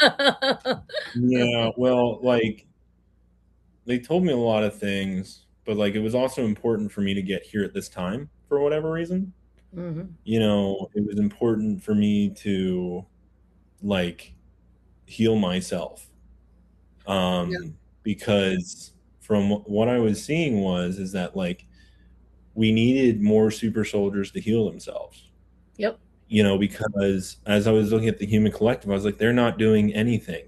Yeah, well, like they told me a lot of things, but like it was also important for me to get here at this time for whatever reason. Hmm. It was important for me to like heal myself. Yeah. Because from what I was seeing was is that like we needed more super soldiers to heal themselves. Yep. Because as I was looking at the human collective, I was like, they're not doing anything.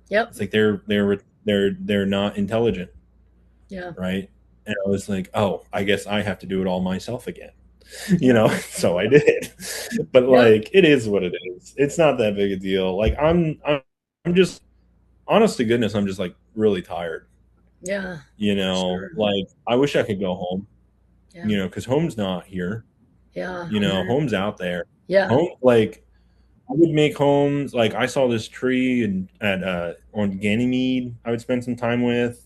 Yep. It's like they're not intelligent, Yeah. right? And I was like, oh, I guess I have to do it all myself again. Yep. So I did. But Yep. like it is what it is. It's not that big a deal. Like I'm just honest to goodness, I'm just like really tired. Yeah. Sure. Like I wish I could go home, Yeah. because home's not here. Yeah. I know. Home's out there. Yeah. Home, like I would make homes. Like I saw this tree and at on Ganymede. I would spend some time with.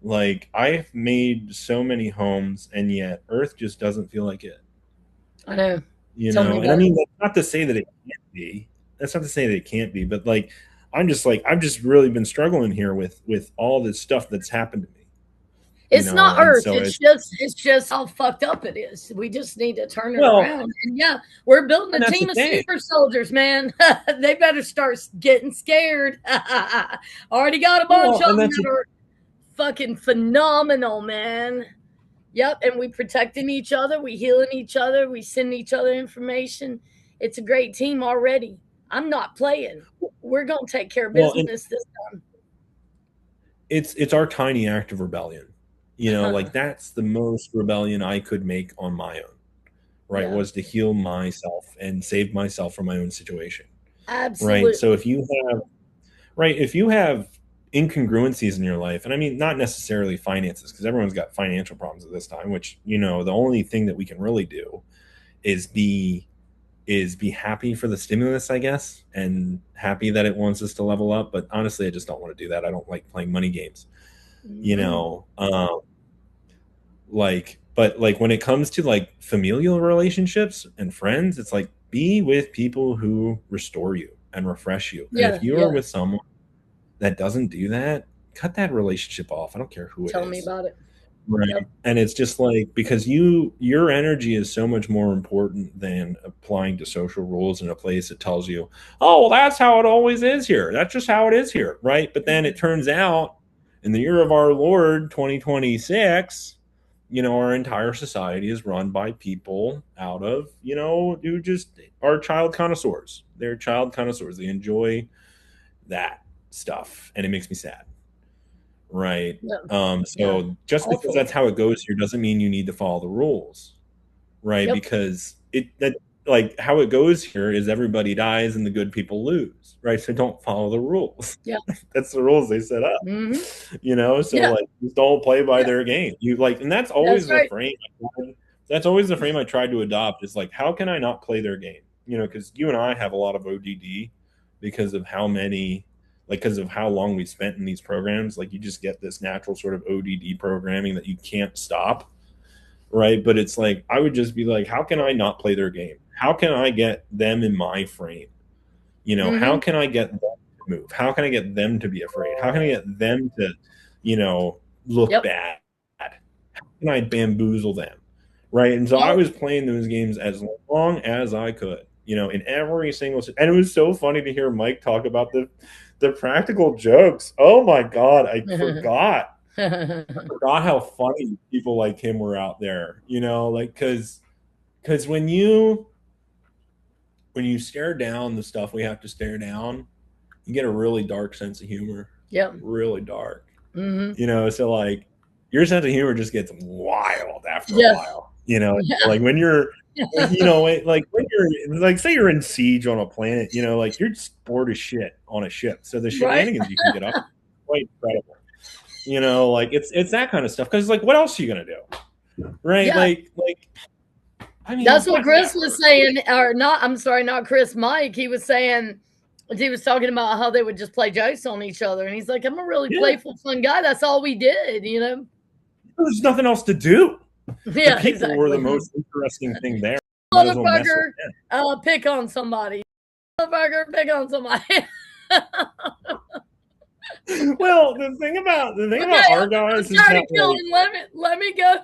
Like I've made so many homes, and yet Earth just doesn't feel like it. I know. Tell me And I about it. mean that's not to say that it can't be. That's not to say that it can't be. But like I've just really been struggling here with all this stuff that's happened to me. It's not And Earth. so It's just how fucked up it is. We just need to turn it well, around. And yeah, we're building and a that's the team of thing. super soldiers, man. They better start getting scared. Already got a bunch Well, of and them that's that are fucking phenomenal, man. Yep, and we protecting each other, we healing each other, we sending each other information. It's a great team already. I'm not playing. We're gonna take care of well, and business this it's our tiny act of rebellion. Like time. that's the most rebellion I could make on my own, right? Yeah, Was to heal myself and save myself from my own situation, right? So absolutely. if you have incongruencies in your life, and I mean not necessarily finances, because everyone's got financial problems at this time, which the only thing that we can really do is be happy for the stimulus, I guess, and happy that it wants us to level up. But honestly, I just don't want to do that. I don't like playing money games. you Mhm. know but like when it comes to like familial relationships and friends, it's like be with people who restore you and refresh you. And if Yeah, you are yeah. with someone that doesn't do that, cut that relationship off. I don't care who it Tell me is. about it. Right. Yep. And it's just like because your energy is so much more important than applying to social rules in a place that tells you, oh, well, that's how it always is here. That's just how it is here. Right. But then it Mhm. turns out in the year of our Lord 2026, our entire society is run by people out of, who just are child connoisseurs. They're child connoisseurs. They enjoy that stuff. And it makes me sad. Right. Yeah, yeah. So just because Awful. that's how it goes here doesn't mean you need to follow the rules, right? Yep. Because like how it goes here is everybody dies and the good people lose, right? So don't follow the rules. Yeah. That's the rules they set up, Mhm. So Yeah, like just don't play by yeah. their game. You like, and that's That's always the right. frame. That's always the frame I tried to adopt is like, how can I not play their game? Because you and I have a lot of ODD because of how many like because of how long we spent in these programs. Like you just get this natural sort of ODD programming that you can't stop, right? But it's like I would just be like, how can I not play their game? How can I get them in my frame? How Mhm. can I get them to move? How can I get them to be afraid? How can I get them to, look Yep. bad? How can I bamboozle them? Right. And so I Yep. was playing those games as long as I could, in every single, and it was so funny to hear Mike talk about the practical jokes. Oh my God. I forgot how funny people like him were out there, like, because when you stare down the stuff we have to stare down, you get a really dark sense of humor, Yep. really dark. Mhm. So like your sense of humor just gets wild after a Yeah. while. Yeah. Like like when you're like say you're in siege on a planet, like you're just bored as shit on a ship. So the Right? shenanigans you can get up quite incredible. Like it's that kind of stuff. Because like what else are you gonna do? Right? Yeah. Like I mean, That's what Chris whatever. was saying, or not, I'm sorry, not Chris, Mike. He was talking about how they would just play jokes on each other. And he's like, I'm a really Yeah. playful, fun guy. That's all we did, you know? There's nothing else to do. The Yeah, people were the exactly. most interesting thing there. Might as well mess with Motherfucker, pick on somebody. Motherfucker, pick on somebody. Well, the thing Okay, about our I'm guys is tired that of like killing. Let me go.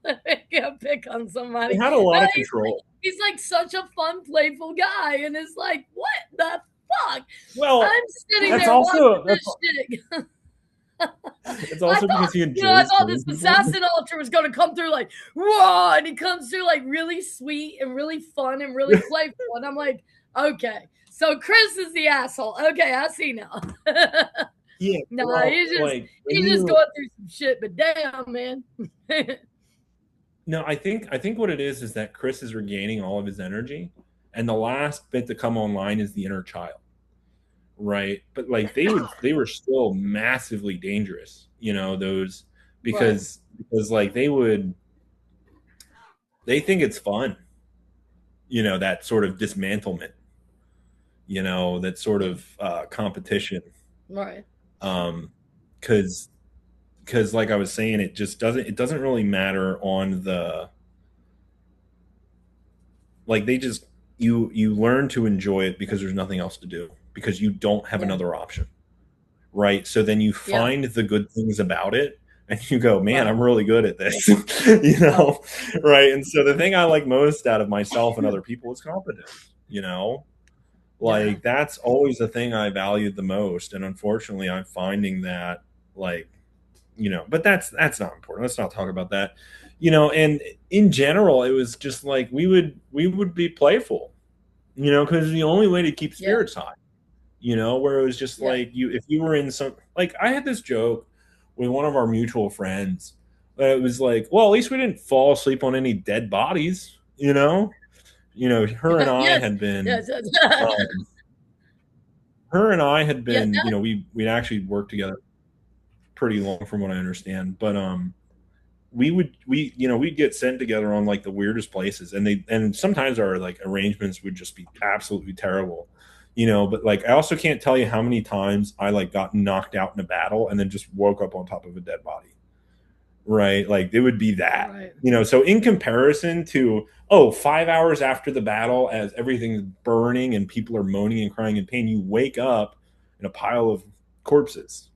Let me go pick on they somebody. had a lot No, of control. he's like such a fun, playful guy, and it's like, what the fuck? Well, I'm sitting that's there watching also this shit. it's I also thought, because he I enjoys thought killing this people. assassin altar was gonna come through like, whoa, and he comes through like really sweet and really fun and really playful, and I'm like, okay, so Chris is the asshole. Okay, I see now. Yeah, Nah, well, like when he's just you going through some shit, but damn, man. no, I think what it is that Chris is regaining all of his energy, and the last bit to come online is the inner child, right? But like they were still massively dangerous, you know, those Right, because like they think it's fun, you know, that sort of dismantlement, you know, that sort of competition, right. um, because like I was saying, it doesn't really matter on the like they just you learn to enjoy it because there's nothing else to do because you don't have Yeah, another option, right? So then you yeah, find the good things about it and you go, man, right. I'm really good at Yeah, this. You right. know, right? And so the thing I like most out of myself and other people is competence, you know, Yeah, like that's always the thing I valued the most, and unfortunately I'm finding that like, you know, but that's not important. Let's not talk about that, you know. And in general it was just like we would be playful, you know, because the only way to keep yeah, spirits high, you know, where it was just yeah. like you if you were in some like I had this joke with one of our mutual friends. It was like, well, at least we didn't fall asleep on any dead bodies, you know. You know, Yes, yes, yes. um, her and I had Yeah, been, you that know, we'd actually worked together pretty long from what I understand, but we you know we'd get sent together on like the weirdest places, and they and sometimes our like arrangements would just be absolutely terrible, you know. But like I also can't tell you how many times I like got knocked out in a battle and then just woke up on top of a dead body, right? Like it would be that, right, you know. So in comparison to, oh, 5 hours after the battle as everything's burning and people are moaning and crying in pain, you wake up in a pile of corpses,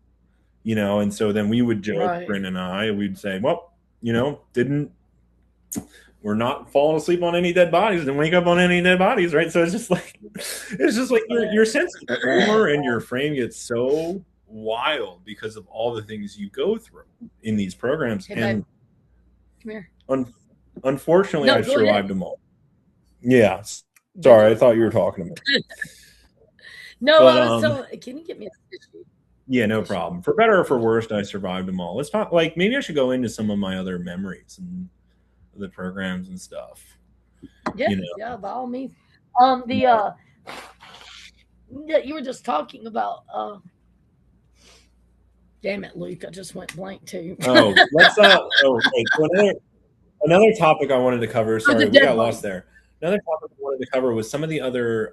you know. And so then we would joke, right. Bryn and I, we'd say, well, you know, didn't we're not falling asleep on any dead bodies and wake up on any dead bodies, right? So it's just like your sense of humor and your frame gets so wild because of all the things you go through in these programs. Hey, babe, And come here. un- unfortunately No, I've go ahead. survived them all. Yeah. Good Sorry, I job. thought you were talking to me. No, But I was telling. Can you get me a tissue? yeah, no Tissue. problem. For better or for Thank you. worse, I survived them all. Let's talk like maybe I should go into some of my other memories and the programs and stuff. Yeah, You know. yeah, by all means. The that you were just talking about. Damn it, Luke! I just went blank too. Oh, let's oh wait. So another topic I wanted to cover. Oh, the Sorry, we dead got lost body. there. Another topic I wanted to cover was some of the other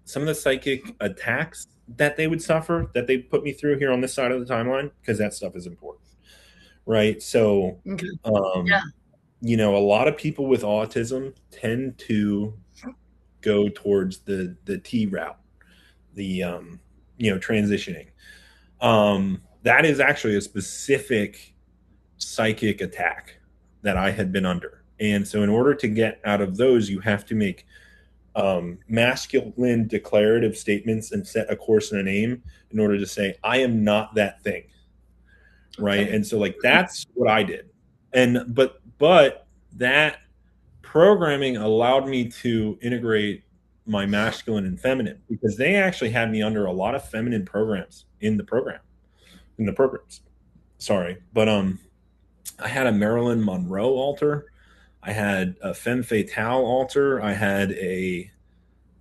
some of the psychic attacks that they would suffer that they put me through here on this side of the timeline because that stuff is important, right? So, Okay. Yeah. um, you know, a lot of people with autism tend to go towards the T route, the you know, transitioning. That is actually a specific psychic attack that I had been under. And so, in order to get out of those, you have to make masculine declarative statements and set a course and a name in order to say, I am not that thing. Right. Okay. And so, like, that's what I did. And, but that programming allowed me to integrate my masculine and feminine because they actually had me under a lot of feminine programs in the programs. Sorry. But, I had a Marilyn Monroe altar. I had a femme fatale altar. I had a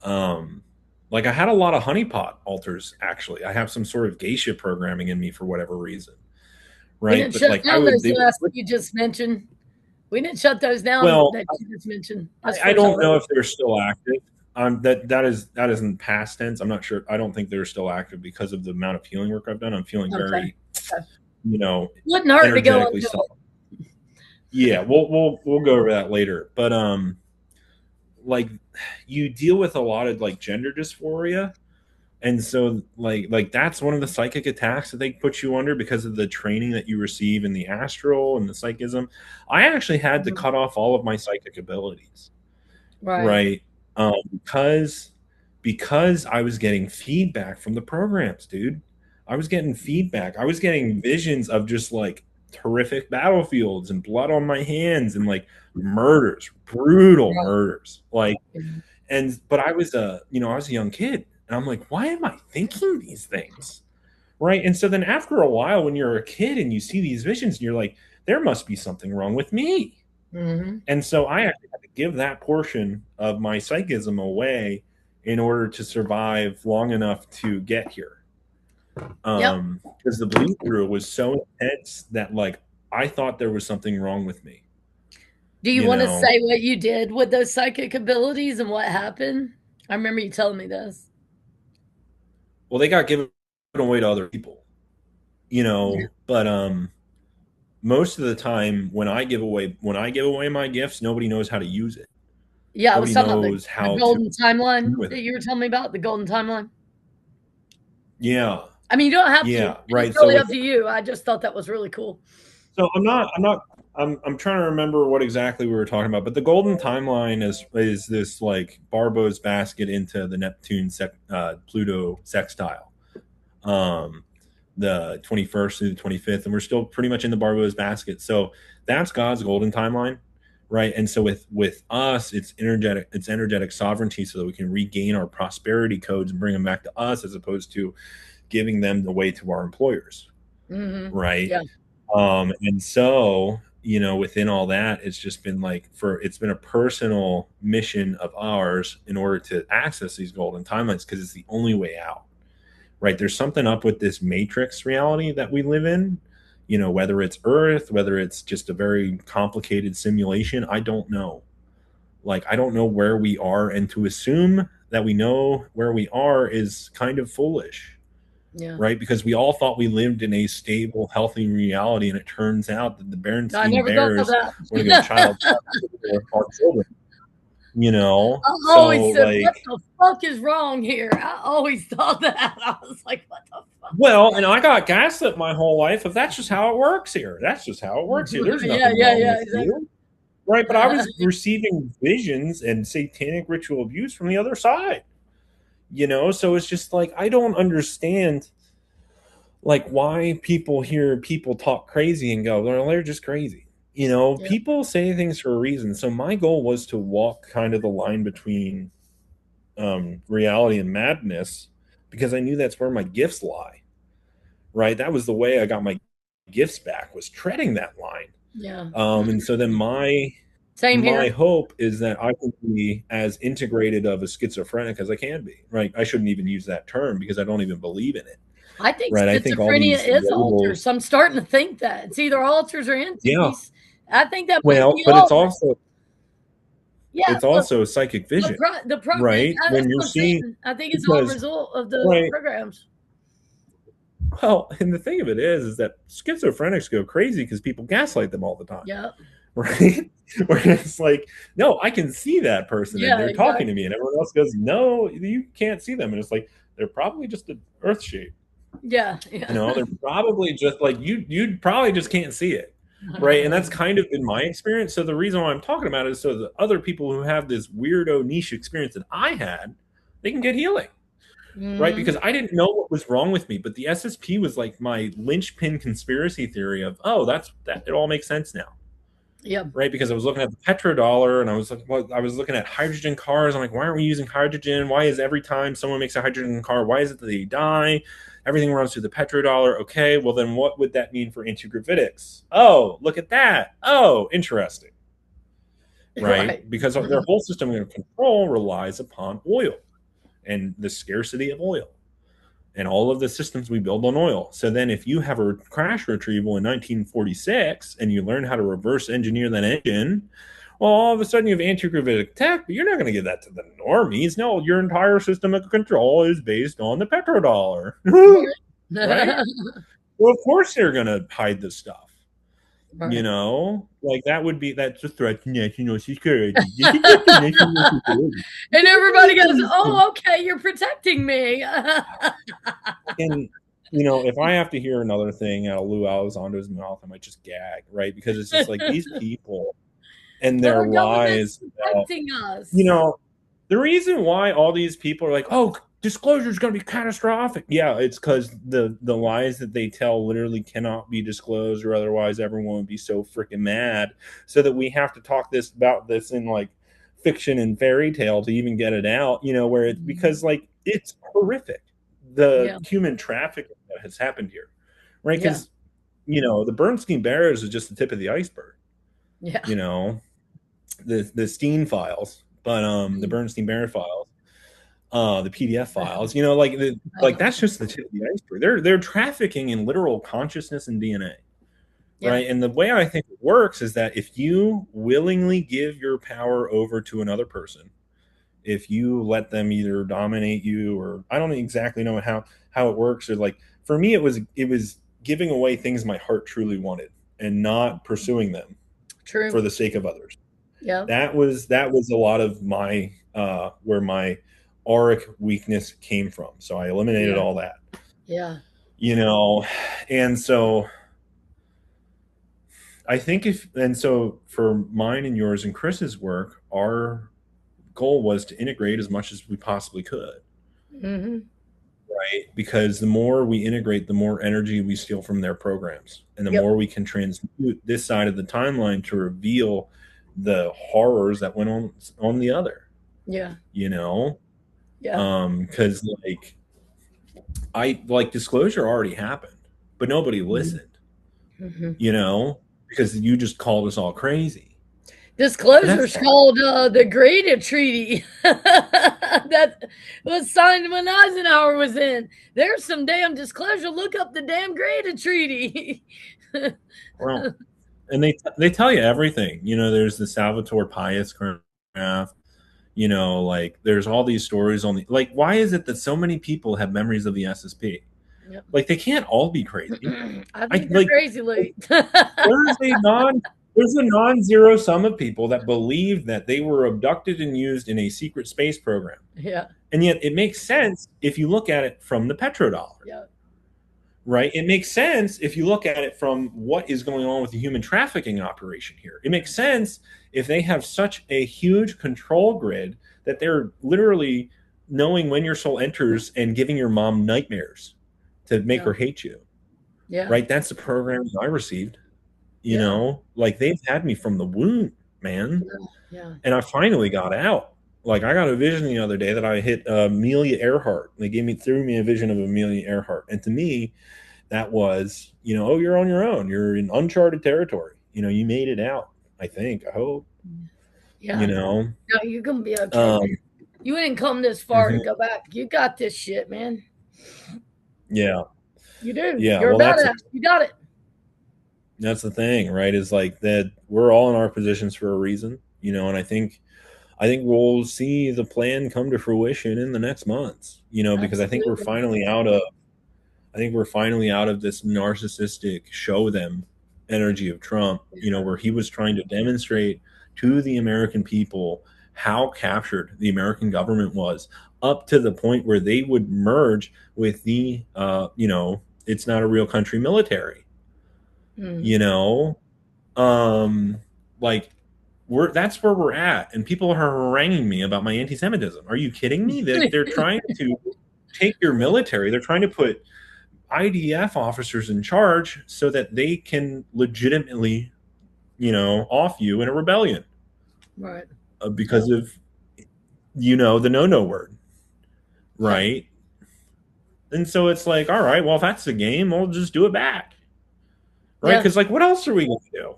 um like I had a lot of honeypot altars actually. I have some sort of geisha programming in me for whatever reason. We Right? didn't But shut like I down would those they would last you just mentioned. We didn't shut those down well, that you just mentioned, as I far as I don't know. know if they're still active. That is in past tense. I'm not sure. I don't think they're still active because of the amount of healing work I've done. I'm feeling Okay. very, Okay. you know, Wouldn't hurt to go energetically into solid. it. Yeah, we'll go over that later. But like you deal with a lot of like gender dysphoria, And so like that's one of the psychic attacks that they put you under because of the training that you receive in the astral and the psychism. I actually had to Mhm. cut off all of my psychic abilities, Right. right? Because I was getting feedback from the programs, dude. I was getting feedback. I was getting visions of just like horrific battlefields and blood on my hands and like murders, brutal Right. murders. Like, Mhm. and but I was I was a young kid, and I'm like, why am I thinking these things? Right? And so then after a while, when you're a kid and you see these visions, and you're like, there must be something wrong with me. Mhm. And so I actually had to give that portion of my psychism away in order to survive long enough to get here. Yep. Because the bleed through was so intense that like I thought there was something wrong with me. Do you You wanna know, say what you did with those psychic abilities and what happened? I remember you telling me this. well, they got given away to other people. Yeah. But most of the time when I give away my gifts, nobody knows how to use it. Yeah, I was Nobody talking about knows the how to golden do timeline with that it. you were telling me about, the golden timeline? Yeah, I mean, you don't have to. yeah, It's right. So really with up to you. I just thought that was really cool. I'm trying to remember what exactly we were talking about, but the golden timeline is this like Barbo's basket into the Pluto sextile, um, the 21st through the 25th, and we're still pretty much in the Barbo's basket. So that's God's golden timeline, right? And so with us, it's energetic sovereignty, so that we can regain our prosperity codes and bring them back to us, as opposed to giving them away to our employers, Mhm. right? Yeah. And so, within all that, it's just been it's been a personal mission of ours in order to access these golden timelines because it's the only way out, right? There's something up with this matrix reality that we live in, whether it's Earth, whether it's just a very complicated simulation, I don't know. Like, I don't know where we are, and to assume that we know where we are is kind of foolish, Yeah. right? Because we all thought we lived in a stable, healthy reality, and it turns out that the I Berenstein never thought of Bears want to go that. child for our children, you know? I So, always said, "What like, the fuck is wrong here?" I always thought that. I was like, "What the fuck?" well, and I got gaslit my whole life of that's just how it works here. That's just how it works here. There's Yeah, nothing yeah, wrong yeah, with exactly. you, right? But I was receiving visions and satanic ritual abuse from the other side, So it's just like, I don't understand like why people hear people talk crazy and go, well, they're just crazy. Yeah. People say things for a reason. So my goal was to walk kind of the line between reality and madness because I knew that's where my gifts lie. Right? That was the way I got my gifts back, was treading that line. Yeah. And so then Same my here. hope is that I can be as integrated of a schizophrenic as I can be. Right? I shouldn't even use that term because I don't even believe in it. I think Right? I think all schizophrenia these is alters. labels. I'm starting to think that. It's either alters or Yeah. entities. I think that might Well, be but all of it. Yeah, it's look, also psychic vision, the program, right? that's When you're what I'm seeing, saying. I think it's all a because result of the right, programs. well, and the thing of it is that schizophrenics go crazy because people gaslight them all the time, Yeah. right? Where it's like, no, I can see that person and Yeah, they're talking to exactly. me, and everyone else goes, no, you can't see them, and it's like they're probably just an earth shape, Yeah, yeah. they're probably just like you probably just can't see it, right? And that's kind of been my experience. So the reason why I'm talking about it is so that other people who have this weirdo niche experience that I had, they can get healing, right? Mhm. Because I didn't know what was wrong with me, but the SSP was like my linchpin conspiracy theory of, oh, that's that it all makes sense now, Yep. right? Because I was looking at the petrodollar and I was looking at hydrogen cars. I'm like, why aren't we using hydrogen? Why is every time someone makes a hydrogen car, why is it that they die? Everything runs through the petrodollar. Okay, well then what would that mean for anti-gravitics? Oh, look at that. Oh, interesting. Right. Right? Because their whole system of control relies upon oil and the scarcity of oil and all of the systems we build on oil. So then if you have a crash retrieval in 1946 and you learn how to reverse engineer that engine, well, all of a sudden you have anti-gravitic tech, but you're not going to give that to the normies. No, your entire system of control is based on the petrodollar, right? Right. Well, of course they're going to hide this stuff. You Right. know, like that would be that's a threat to national security. This is just a national security. And everybody goes, "Oh, okay, you're protecting me." And if I have to hear another thing out of Lou Elizondo's mouth, I might just gag, right? Because it's just like these people and their Our government's lies about, protecting you us. know, the reason why all these people are like, oh, disclosure is going to be catastrophic. Yeah, it's because the lies that they tell literally cannot be disclosed, or otherwise everyone would be so freaking mad. So that we have to talk about this in like fiction and fairy tale to even get it out. Where it's Mhm. because like it's horrific the Yeah, human trafficking that has happened here, right? yeah, Because the Bernstein Bears is just the tip of the iceberg. yeah. You know, the Steen files, but the Mm. Bernstein Bear files, the PDF files, like Uh, that's just the tip of the iceberg. They're trafficking in literal consciousness and DNA, yeah, right? And the way I think it works is that if you willingly give your power over to another person, if you let them either dominate you, or I don't exactly know how it works, or like for me it was giving away things my heart truly wanted and not pursuing them true. for the sake of others. Yeah, That was a lot of my where my auric weakness came from. So I eliminated yeah, all that, yeah. you know, and so I think if and so for mine and yours and Chris's work, our goal was to integrate as much as we possibly could, Mhm. right? Because the more we integrate, the more energy we steal from their programs, and the Yep. more we can transmute this side of the timeline to reveal the horrors that went on the other. Yeah, You know, yeah. because like disclosure already happened, but nobody Mhm, listened. mhm. Because you just called us all crazy, and that's Disclosure's fine. called, the Greada Treaty that was signed when Eisenhower was in. There's some damn disclosure. Look up the damn Greada Treaty. Well, and they tell you everything. There's the Salvatore Pius graph. Like there's all these stories on the like. Why is it that so many people have memories of the SSP? Yep. Like they can't all be crazy. I I think they're like crazy, Lee. there's a non there's a non-zero sum of people that believe that they were abducted and used in a secret space program. Yeah, And yet it makes sense if you look at it from the petrodollar, yeah, right? It makes sense if you look at it from what is going on with the human trafficking operation here. It makes sense if they have such a huge control grid that they're literally knowing when your soul enters and giving your mom nightmares to make yeah, her hate you, yeah, right? That's the program I received. yeah, Like they've had me from the womb, man. yeah, yeah. And I finally got out. Like I got a vision the other day that I hit Amelia Earhart. They threw me a vision of Amelia Earhart, and to me, that was, oh, you're on your own. You're in uncharted territory. You made it out. I think. I hope. You Yeah. know. No, you're gonna be okay, Um, man. You didn't come this far to mhm. go back. You got this shit, man. Yeah, You do. yeah. You're a Well, badass. You got it. that's the thing, right? Is like that we're all in our positions for a reason. And I think we'll see the plan come to fruition in the next months. Because Absolutely. I think we're finally out of this narcissistic show them energy of Trump, Yeah. where he was trying to demonstrate to the American people how captured the American government was, up to the point where they would merge with the, it's not a real country military, you Mhm. know, like that's where we're at, and people are haranguing me about my anti-Semitism. Are you kidding me? They're trying to take your military. They're trying to put IDF officers in charge so that they can legitimately, off you in a rebellion Right. Yeah. because of, the no word, Yeah. right? And so it's like, all right, well, if that's the game, we'll just do it back, right? Yeah. Because like, what else are we going to do,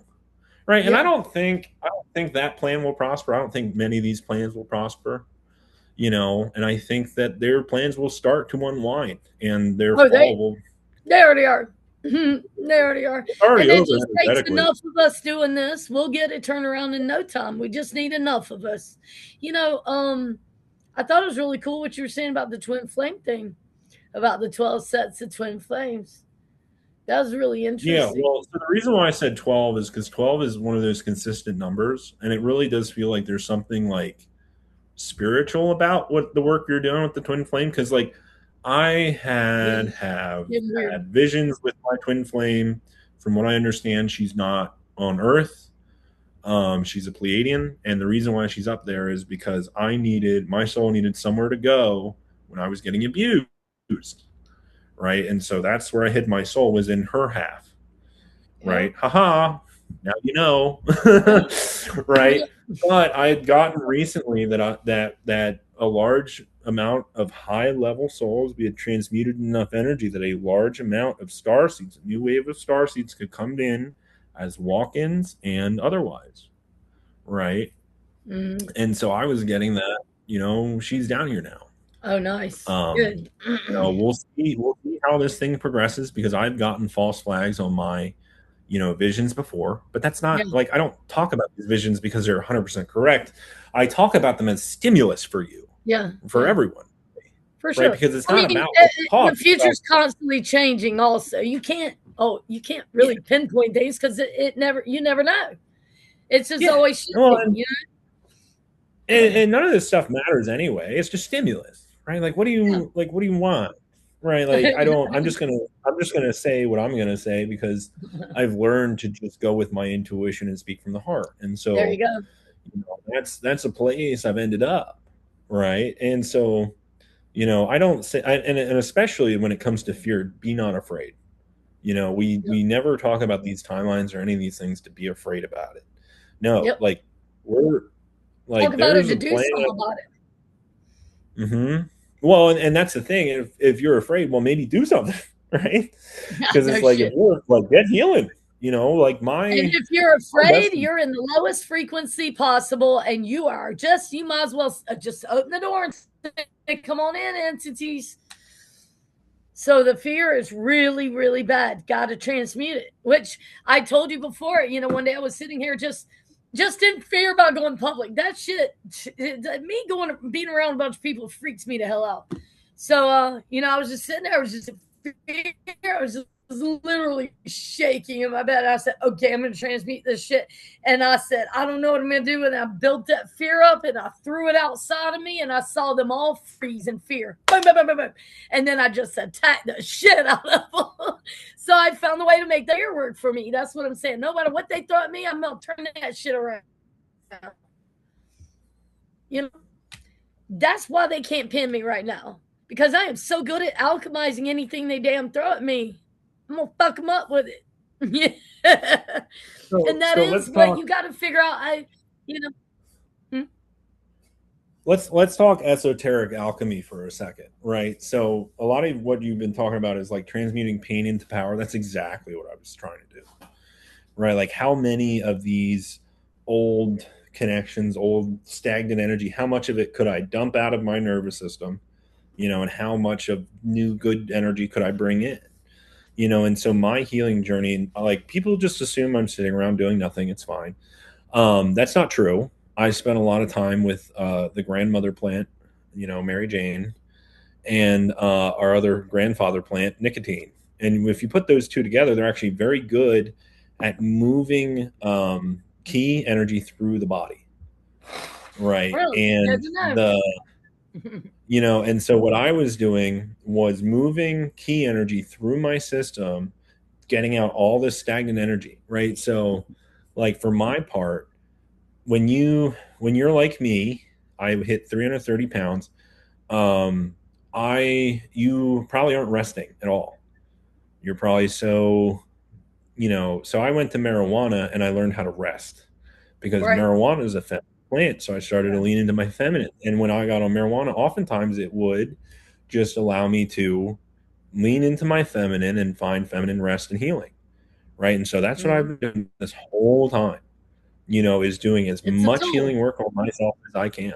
right? And Yeah. I don't think that plan will prosper. I don't think many of these plans will prosper, and I think that their plans will start to unwind and their Oh, fall will. they already are. Mhm. They already are. It's already And it over just takes energetically. enough of us doing this. We'll get it turned around in no time. We just need enough of us. You know, I thought it was really cool what you were saying about the twin flame thing, about the 12 sets of twin flames. That was really Yeah, interesting. well, so the reason why I said 12 is because 12 is one of those consistent numbers, and it really does feel like there's something like spiritual about what the work you're doing with the twin flame. Because like I Yeah, have getting weird. had visions with my twin flame. From what I understand, she's not on Earth. She's a Pleiadian, and the reason why she's up there is because my soul needed somewhere to go when I was getting abused, right? And so that's where I hid my soul, was in her half, Yeah. right? Haha. Now you know, Yeah. right? But I had gotten recently that a large amount of high level souls be transmuted enough energy that a large amount of star seeds, a new wave of star seeds, could come in as walk-ins and otherwise, right? Mm. And so I was getting that, she's down here now. Oh, nice. Um, Good. we'll see how this thing progresses, because I've gotten false flags on my visions before, but that's Yeah. not like, I don't talk about these visions because they're 100% correct. I talk about them as stimulus for you, Yeah. for Yeah. everyone, For right? sure. Because it's I not mean, about what you the talk about. future's constantly changing also. You can't Yeah, really pinpoint things because it never, you never know. It's just yeah. always Well, shifting, you and, know? and none of this stuff matters anyway. It's just stimulus, right? Like, what do you want, right? Like, Yeah. I'm just gonna say what I'm gonna say, because I've learned to just go with my intuition and speak from the heart. And There you so, go. that's a place I've ended up, right? And so, I don't say, and especially when it comes to fear, be not afraid. Yep. We never talk about these timelines or any of these things to be afraid about it. No, Yep. like, we're Talk like, about it there's to a do plan. something about it. Hmm. Well, and that's the thing. If you're afraid, well, maybe do something, right? Yeah, Because no it's like, if shit. you're like, get healing, like And my if you're my afraid, best. you're in the lowest frequency possible, and you might as well just open the door and say, come on in, entities. So the fear is really, really bad. Got to transmute it. Which I told you before. One day I was sitting here just in fear about going public. That shit, me going being around a bunch of people freaks me the hell out. So I was just sitting there. I was just in fear. I was just literally shaking in my bed. I said, "Okay, I'm going to transmute this shit." And I said, "I don't know what I'm going to do." And I built that fear up and I threw it outside of me, and I saw them all freeze in fear. Boom, boom, boom, boom, boom. And then I just attacked the shit out of them. So I found a way to make their work for me. That's what I'm saying. No matter what they throw at me, I'm going to turn that shit around. You know, that's why they can't pin me right now, because I am so good at alchemizing anything they damn throw at me. I'm going to fuck them up with it. Yeah. So And that so is let's what talk you got to figure out. You know, hmm? let's talk esoteric alchemy for a second, right? So a lot of what you've been talking about is like transmuting pain into power. That's exactly what I was trying to do, right? Like, how many of these old connections, old stagnant energy, how much of it could I dump out of my nervous system, and how much of new good energy could I bring in? And so my healing journey, like, people just assume I'm sitting around doing nothing. It's fine. That's not true. I spent a lot of time with the grandmother plant, Mary Jane, and our other grandfather plant, nicotine. And if you put those two together, they're actually very good at moving key energy through the body, right? Really good And to know. and so what I was doing was moving key energy through my system, getting out all this stagnant energy, right? So, like, for my part, when you're like me, I hit 330 pounds. Um, you probably aren't resting at all. You're probably so I went to marijuana and I learned how to rest, because Right. marijuana is a feminine plant. So I started to lean into my feminine. And when I got on marijuana, oftentimes it would just allow me to lean into my feminine and find feminine rest and healing. Right. And so that's what Mhm. I've been doing this whole time, is doing as It's a much tool. healing work on myself as I can.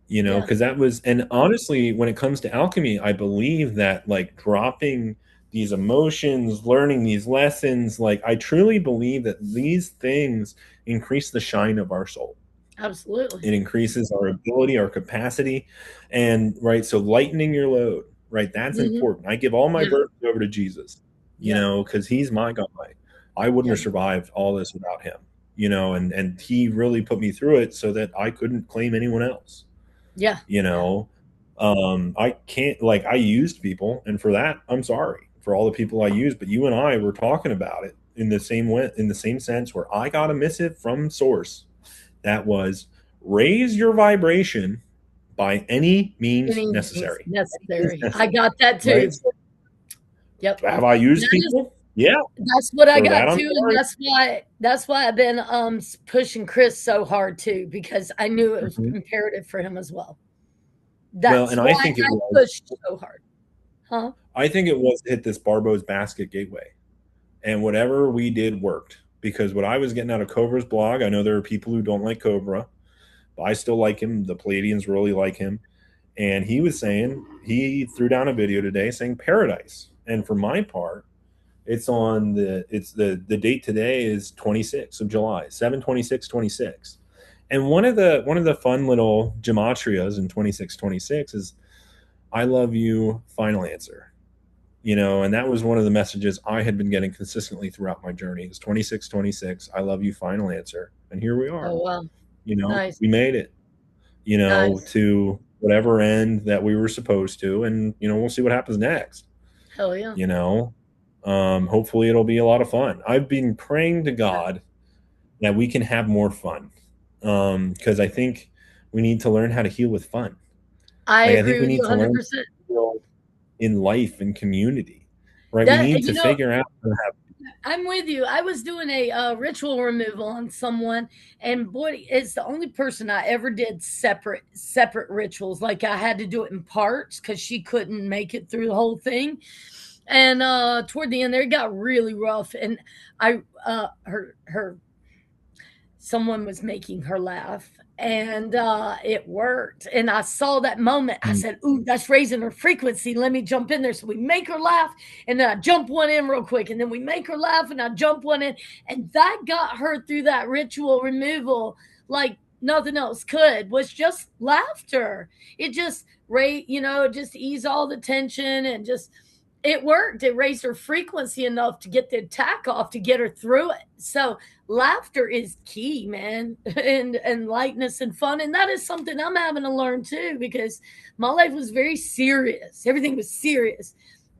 Yeah. Because and honestly, when it comes to alchemy, I believe that, like, dropping these emotions, learning these lessons, like, I truly believe that these things increase the shine of our soul. Absolutely. It increases our ability, our capacity, and right. So lightening your load, right? That's Hmm. important. I give all my Yeah. burdens over to Jesus. Yep. because he's my guy. I wouldn't Yeah. have survived all this without him, and he really put me through it so that I couldn't claim anyone else, Yeah. you Yeah. know. I can't, like, I used people, and for that, I'm sorry for all the people I used, but you and I were talking about it in the same way, in the same sense, where I got a missive from source that was raise your vibration by any means Any means necessary. Any means necessary. I necessary, got that right? too. So, Yep. have I used That is people? Yeah. That's what I For that, got I'm too, and sorry. that's why I've been pushing Chris so hard too, because I knew it was Mhm. imperative for him as well. Well, That's and why I think it I was. pushed so hard. Huh? I think it was hit this Barbo's basket gateway, and whatever we did worked because what I was getting out of Cobra's blog. I know there are people who don't like Cobra, but I still like him. The Palladians really like him, and he was saying he threw down a video today saying paradise. And for my part, it's the date today is 26th of July, 7/26/26. And one of the fun little gematrias in 26/26 is I love you, final answer. And that was one of the messages I had been getting consistently throughout my journey is 26/26, I love you, final answer. And here we are. Oh wow. Nice. We made it, Nice. to whatever end that we were supposed to. And, we'll see what happens next, Hell yeah. you know. Hopefully it'll be a lot of fun. I've been praying to God that we can have more fun. Because I think we need to learn how to heal with fun. I Like, I think agree we with you need to learn 100%. to heal in life and community, right? We That need you to know, figure out how to have. I'm with you. I was doing a ritual removal on someone, and boy, it's the only person I ever did separate rituals. Like I had to do it in parts because she couldn't make it through the whole thing. And toward the end, there it got really rough, and I her someone was making her laugh, and it worked, and I saw that moment. I said, ooh, that's raising her frequency, let me jump in there. So we make her laugh, and then I jump one in real quick, and then we make her laugh, and I jump one in, and that got her through that ritual removal like nothing else could. Was just laughter. It just it just eased all the tension, and just it worked. It raised her frequency enough to get the attack off, to get her through it. So laughter is key, man, and lightness and fun. And that is something I'm having to learn too, because my life was very serious. Everything was serious.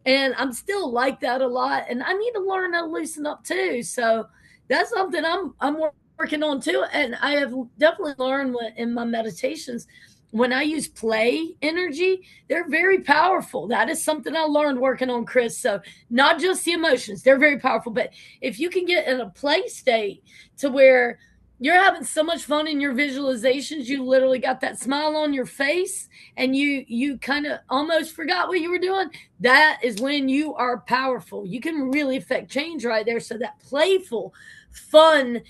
And I'm still like that a lot. And I need to learn how to loosen up too. So that's something I'm working on too. And I have definitely learned in my meditations, when I use play energy, they're very powerful. That is something I learned working on Chris. So not just the emotions, they're very powerful. But if you can get in a play state to where you're having so much fun in your visualizations, you literally got that smile on your face, and you kind of almost forgot what you were doing. That is when you are powerful. You can really affect change right there. So that playful, fun,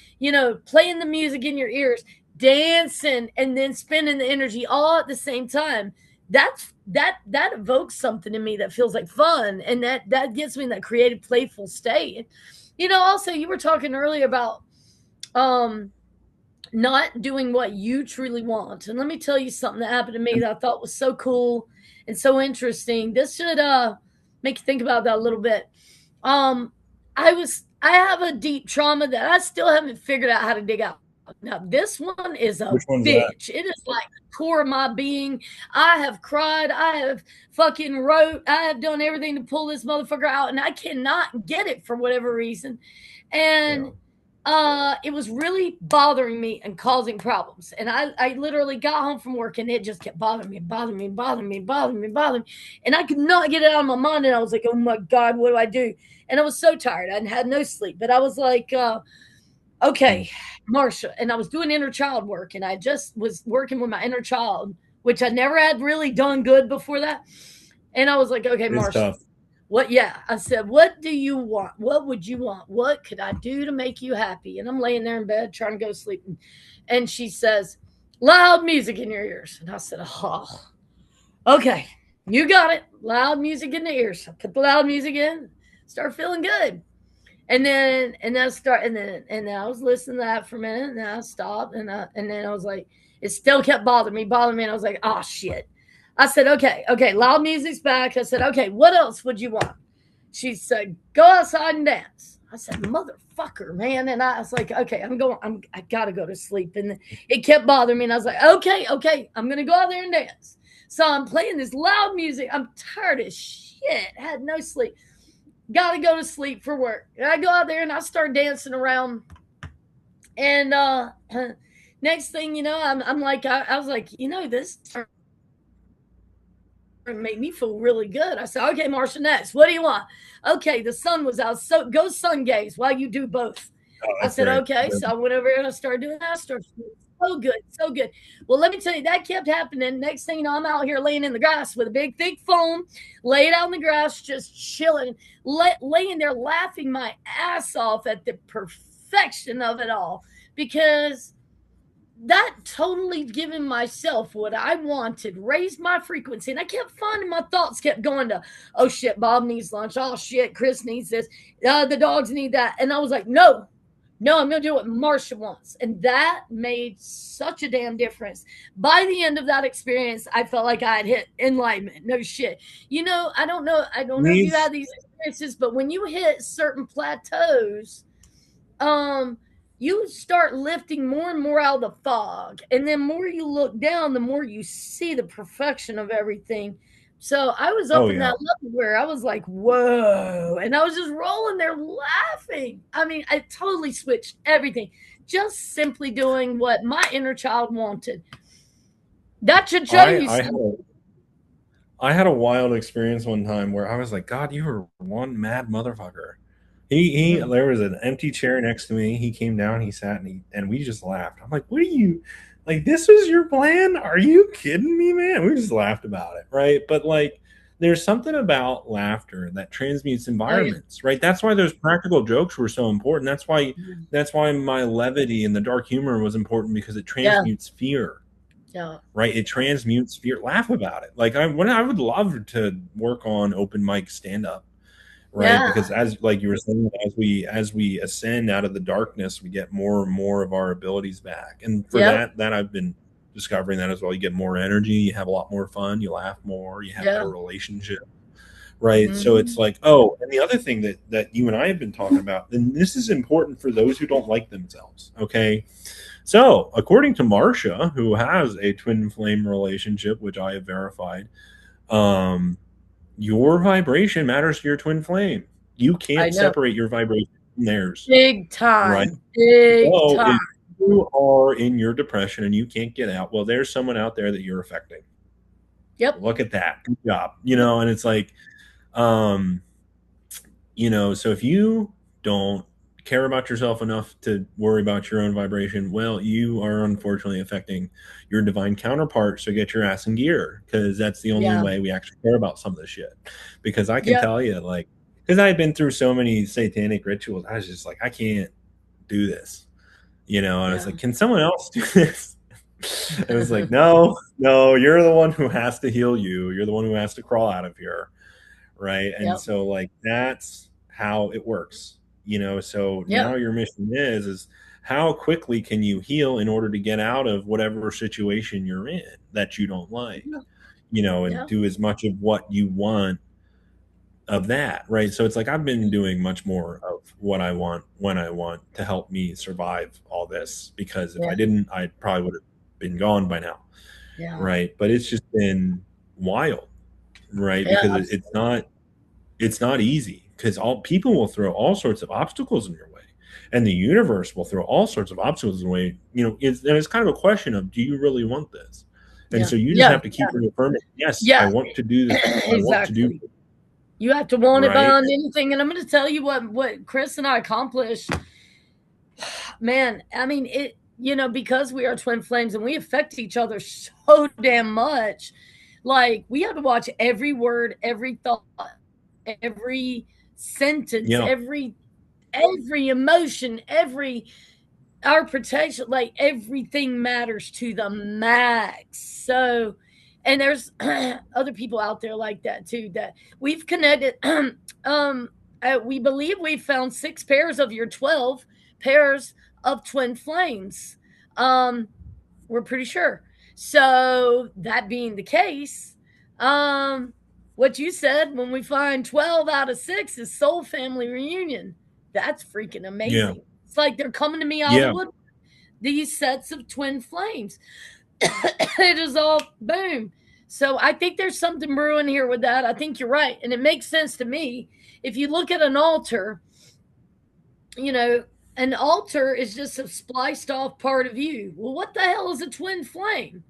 playing the music in your ears, dancing, and then spending the energy all at the same time, that evokes something in me that feels like fun, and that gets me in that creative, playful state. Also, you were talking earlier about um not doing what you truly want. And let me tell you something that happened to me that I thought was so cool and so interesting. This should make you think about that a little bit. Um I have a deep trauma that I still haven't figured out how to dig out. Now this one is a Which one's that? bitch. It is like the core of my being. I have cried, I have fucking wrote, I have done everything to pull this motherfucker out, and I cannot get it for whatever reason. Yeah. And it was really bothering me and causing problems. And I literally got home from work, and it just kept bothering me, bothering me, bothering me, bothering me, bothering me. And I could not get it out of my mind. And I was like, oh my God, what do I do? And I was so tired. I had no sleep. But I was like, Mm. okay, Marcia. And I was doing inner child work, and I just was working with my inner child, which I never had really done good before that. And I was like, okay, It's Marcia, tough. what? Yeah. I said, what do you want? What would you want? What could I do to make you happy? And I'm laying there in bed trying to go to sleep. And she says, loud music in your ears. And I said, oh, okay, you got it. Loud music in the ears. I put the loud music in, start feeling good. And then I was listening to that for a minute, and then I stopped, and then I was like, it still kept bothering me, and I was like, oh shit. I said, okay, loud music's back. I said, okay, what else would you want? She said, "Go outside and dance." I said, "Motherfucker, man!" And I was like, "Okay, I'm going. I gotta go to sleep." And it kept bothering me, and I was like, "Okay, okay, I'm gonna go out there and dance." So I'm playing this loud music. I'm tired as shit. Had no sleep. Gotta go to sleep for work. And I go out there and I start dancing around. And next thing you know, I'm like, I was like, this made me feel really good. I said, "Okay, Marcia, next. What do you want?" "Okay, the sun was out. So go sun gaze while you do both." Oh, I that's said, great. "Okay." Yep. So I went over and I started doing that. So good, so good. Well, let me tell you, that kept happening. Next thing you know, I'm out here laying in the grass with a big, thick foam, laid out in the grass, just chilling, laying there laughing my ass off at the perfection of it all because that totally giving myself what I wanted, raised my frequency. And I kept finding my thoughts kept going to, "Oh shit, Bob needs lunch. Oh shit, Chris needs this. The dogs need that." And I was like, "No, no, I'm going to do what Marcia wants." And that made such a damn difference. By the end of that experience, I felt like I had hit enlightenment. No shit. I don't know if you Needs had these experiences, but when you hit certain plateaus, um you start lifting more and more out of the fog, and then more you look down, the more you see the perfection of everything. So I was oh up in yeah. that level where I was like, "Whoa," and I was just rolling there laughing. I mean, I totally switched everything, just simply doing what my inner child wanted. That should show I you I had something. a I had a wild experience one time where I was like, God, you were one mad motherfucker. He Mhm. there was an empty chair next to me. He came down, he sat and we just laughed. I'm like, what are you like this was your plan? Are you kidding me, man? We just laughed about it, right? But like there's something about laughter that transmutes Oh yeah. environments, right? That's why those practical jokes were so important. That's why my levity and the dark humor was important because it Yeah. transmutes fear, Yeah. right? It transmutes fear. Laugh about it. Like I would love to work on open mic stand up, right? Yeah. Because as like you were saying, as we ascend out of the darkness, we get more and more of our abilities back. And for Yep. that I've been discovering that as well. You get more energy, you have a lot more fun, you laugh more, you have Yeah. better relationship, right? So it's Mhm. like, oh, and the other thing that you and I have been talking about, and this is important for those who don't like themselves, okay? So, according to Marcia, who has a twin flame relationship, which I have verified, um, your vibration matters to your twin flame. You I can't know. separate your vibration from theirs, Big right? time. Big So, time. if you are in your depression and you can't get out, well, there's someone out there that you're affecting. Yep. Look at that. Good job. And it's like, um, so if you don't care about yourself enough to worry about your own vibration, well, you are unfortunately affecting your divine counterpart. So get your ass in gear because that's the only Yeah. way we actually care about some of this shit. Because I can Yep. tell you, like, because I've been through so many satanic rituals, I was just like, I can't do this. And I was Yeah. like, can someone else do this? It was like, no, no, you're the one who has to heal you. You're the one who has to crawl out of here, right? And Yep. so like that's how it works. So Yep. now your mission is how quickly can you heal in order to get out of whatever situation you're in that you don't like, Yeah. and Yeah. do as much of what you want of that, right? So it's like I've been doing much more of what I want when I want to help me survive all this because if Yeah. I didn't, I probably would have been gone by now, Yeah. right? But it's just been wild, right? Yeah. Because it's Absolutely. not easy because all people will throw all sorts of obstacles in your way and the universe will throw all sorts of obstacles in the way, and it's kind of a question of do you really want this? And Yeah. so you just Yeah. have to keep reaffirming, yes, I Yeah. want to do this, I want to do Exactly. You have to want it right. beyond anything. And I'm going to tell you what Chris and I accomplished. Man, I mean, because we are twin flames and we affect each other so damn much. Like, we have to watch every word, every thought, every sentence, Yeah. every emotion, every our protection, like everything matters to the max. So, and there's other people out there like that too that we've connected. um, we believe we've found 6 pairs of your 12 pairs of twin flames. Um, we're pretty sure. So that being the case, um, what you said, when we find 12 out of 6 is soul family reunion. That's freaking Yeah. amazing. It's like they're coming to me out of the Yeah. wood. These sets of twin flames. It is all boom. So I think there's something brewing here with that. I think you're right. And it makes sense to me. If you look at an altar, you know, an altar is just a spliced off part of you. Well, what the hell is a twin flame?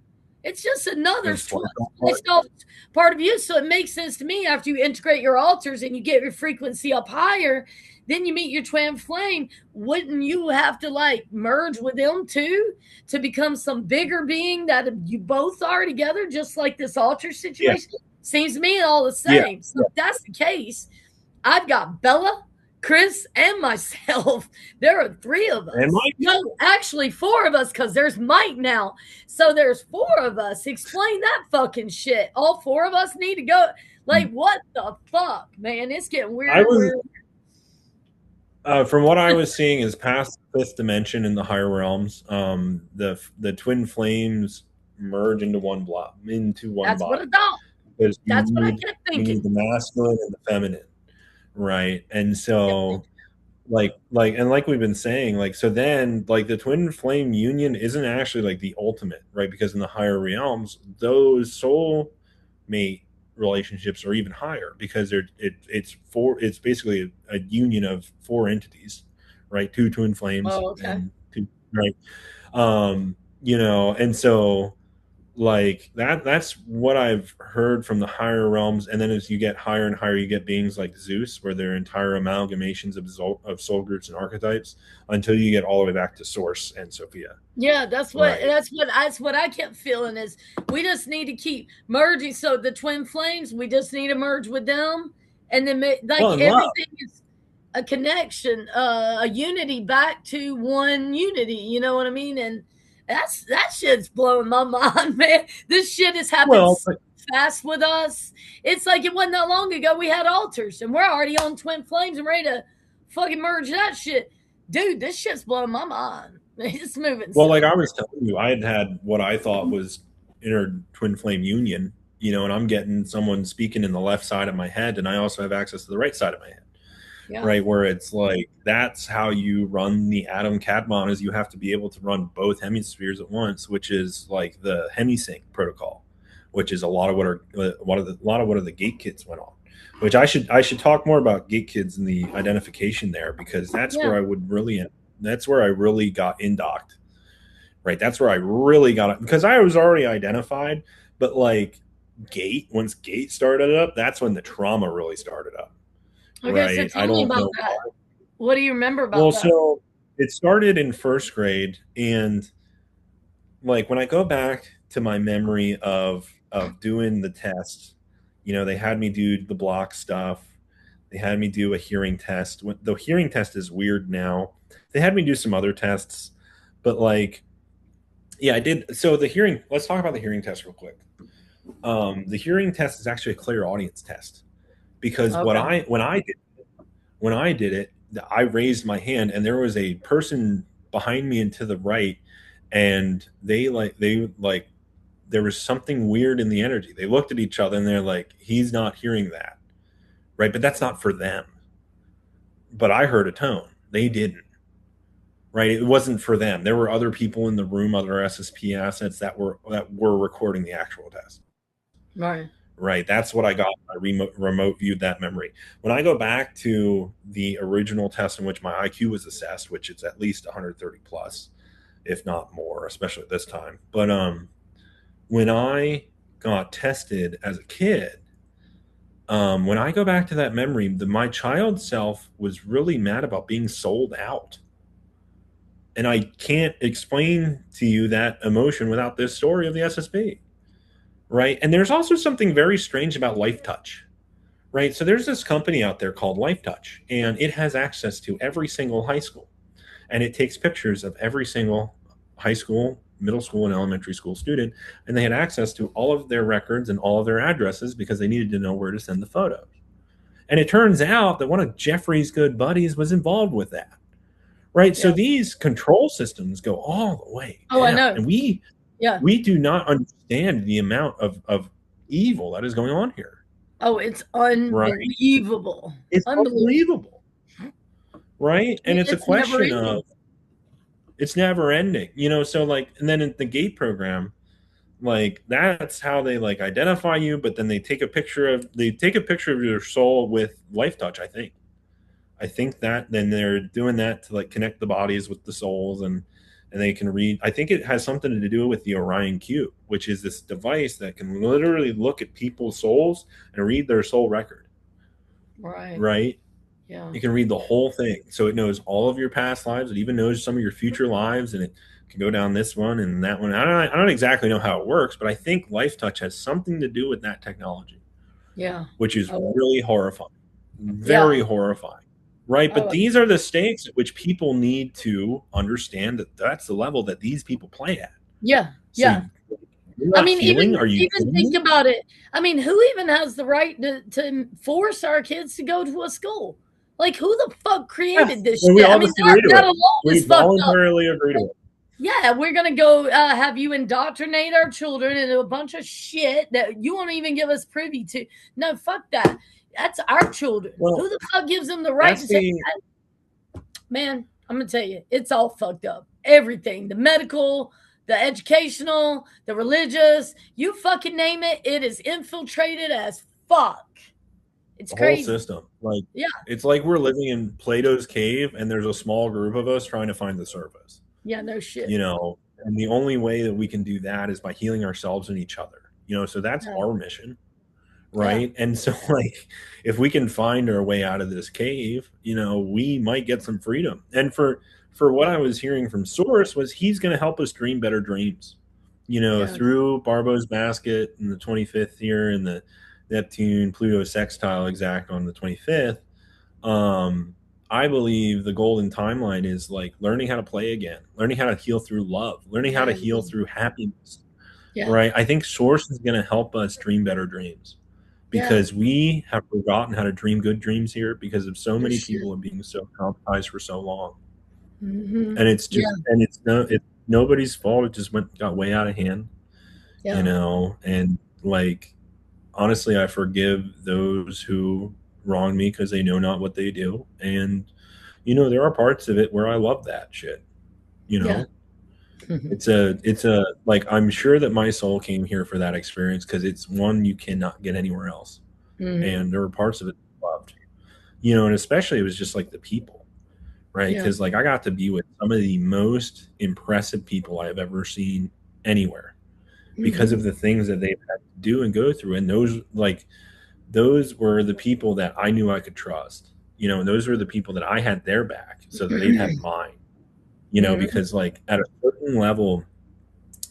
It's just another It's like, spliced off part of you. So it makes sense to me after you integrate your altars and you get your frequency up higher, then you meet your twin flame. Wouldn't you have to like merge with them too to become some bigger being that you both are together, just like this altar yeah. situation? Seems to me all the Yeah. same. So if that's the case, I've got Bella, Chris, and myself. There are 3 of And us. Mike. No, actually 4 of us because there's Mike now. So there's 4 of us. Explain that fucking shit. All 4 of us need to go. Like, what the fuck, man? It's getting I weirder and was weirder. from what I was seeing is past the 5th dimension in the higher realms. The twin flames merge into one That's what I body thought. because That's what I kept you need thinking. the masculine and the feminine, right? And Kept so thinking. like we've been saying, like, so then like the twin flame union isn't actually like the ultimate, right? Because in the higher realms, those soul mate relationships are even higher because it's basically a union of 4 entities, right? 2 twin flames Oh, okay. and 2, right? And so like that's what I've heard from the higher realms. And then as you get higher and higher, you get beings like Zeus, where they're entire amalgamations of soul groups and archetypes until you get all the way back to Source and Sophia. Yeah, Right. that's what I kept feeling is we just need to keep merging. So the twin flames, we just need to merge with them, and then like Well, in love. everything is a connection, a unity back to one unity. You know what I mean? And that shit's blowing my mind, man. This shit has happened Well, so fast with us. It's like it wasn't that long ago we had altars, and we're already on twin flames and ready to fucking merge that shit, dude. This shit's blowing my mind. It's moving well, like so. I was telling you, I had what I thought was inner twin flame union, and I'm getting someone speaking in the left side of my head, and I also have access to the right side of my head. Yeah. Right, where it's like that's how you run the atom Cadmon, is you have to be able to run both hemispheres at once, which is like the hemisync protocol, which is a lot of what are the gate kids went on. Which I should talk more about gate kids and the identification there, because Yeah. that's where I really got indocked. Right, that's where I really got it, because I was already identified, but like once gate started up, that's when the trauma really started up. Okay, so Right, I tell me don't about know. that. What do you remember Well, about that? so it started in first grade, and like when I go back to my memory of doing the test, they had me do the block stuff. They had me do a hearing test. The hearing test is weird now. They had me do some other tests, but like, yeah, I did. So the hearing. Let's talk about the hearing test real quick. The hearing test is actually a clear audience test, because Okay. when I did it, I raised my hand, and there was a person behind me and to the right, and they there was something weird in the energy. They looked at each other and they're like, "He's not hearing that, right?" But that's not for them. But I heard a tone. They didn't. Right? It wasn't for them. There were other people in the room, other SSP assets that were recording the actual test. Right. Right. That's what I got. I remote viewed that memory. When I go back to the original test in which my IQ was assessed, which is at least 130 plus, if not more, especially at this time. But when I got tested as a kid, when I go back to that memory, my child self was really mad about being sold out. And I can't explain to you that emotion without this story of the SSP. Right. And there's also something very strange about Life Touch. Right. So there's this company out there called Life Touch, and it has access to every single high school. And it takes pictures of every single high school, middle school, and elementary school student. And they had access to all of their records and all of their addresses because they needed to know where to send the photos. And it turns out that one of Jeffrey's good buddies was involved with that. Right. So Yeah. these control systems go all the way Oh, I down. know. And we Yeah. we do not understand the amount of evil that is going on here. Oh, it's right? unbelievable. It's Unbelievable. unbelievable, right? And it's a It's never question ending. of it's never ending, you know. So like, and then in the gate program, like that's how they like identify you. But then they take a picture of your soul with life touch. I think that then they're doing that to like connect the bodies with the souls, and they can read. I think it has something to do with the Orion Cube, which is this device that can literally look at people's souls and read their soul record, Right. right? Yeah. It can read the whole thing. So it knows all of your past lives. It even knows some of your future lives, and it can go down this one and that one. I don't exactly know how it works, but I think Life Touch has something to do with that technology, Yeah. which is Oh, really horrifying, yeah. very horrifying, right? But Oh, these are the stakes at which people need to understand that that's the level that these people play at. yeah. So Yeah. you're I not mean, healing? Are you even kidding think me? about it. I mean, who even has the right to force our kids to go to a school? Like, who the fuck created Yes. this And we shit? I all mean, just agree to that it. alone We is fucked up. voluntarily agree to it. Yeah, we're gonna go have you indoctrinate our children into a bunch of shit that you won't even give us privy to. No, fuck that. That's our children. Well, Who the fuck gives them the right that's to say, the man, I'm gonna tell you, it's all fucked up. Everything, the medical, the educational, the religious, you fucking name it, it is infiltrated as fuck. It's the whole crazy. system. Like Yeah, it's like we're living in Plato's cave, and there's a small group of us trying to find the surface. yeah, no shit. You know, and the only way that we can do that is by healing ourselves and each other. You know, so that's Yeah, our mission, yeah, right? And so, like, if we can find our way out of this cave, you know, we might get some freedom. And for what yeah, I was hearing from Source was he's going to help us dream better dreams. You know, yeah. through Barbo's basket in the 25th year and the Neptune Pluto sextile exact on the 25th. I believe the golden timeline is like learning how to play again, learning how to heal through love, learning how to Yeah, heal through happiness, yeah, right? I think Source is going to help us dream better dreams yeah. because we have forgotten how to dream good dreams here because of so No many shit. people and being so traumatized for so long. Hmm. And it's Yeah, just, and it's nobody's fault. It just got way out of hand, you yeah. know? And like, honestly, I forgive those who wronged me because they know not what they do. And, you know, there are parts of it where I love that shit, you Yeah. know? It's a like I'm sure that my soul came here for that experience because it's one you cannot get anywhere else. Hmm. And there were parts of it I loved, you know, and especially it was just like the people, right? Yeah. Because like I got to be with some of the most impressive people I have ever seen anywhere because Hmm. of the things that they've had to do and go through. And those were the people that I knew I could trust, you know, and those were the people that I had their back so that they'd have mine, you know, Hmm. because like at a certain level,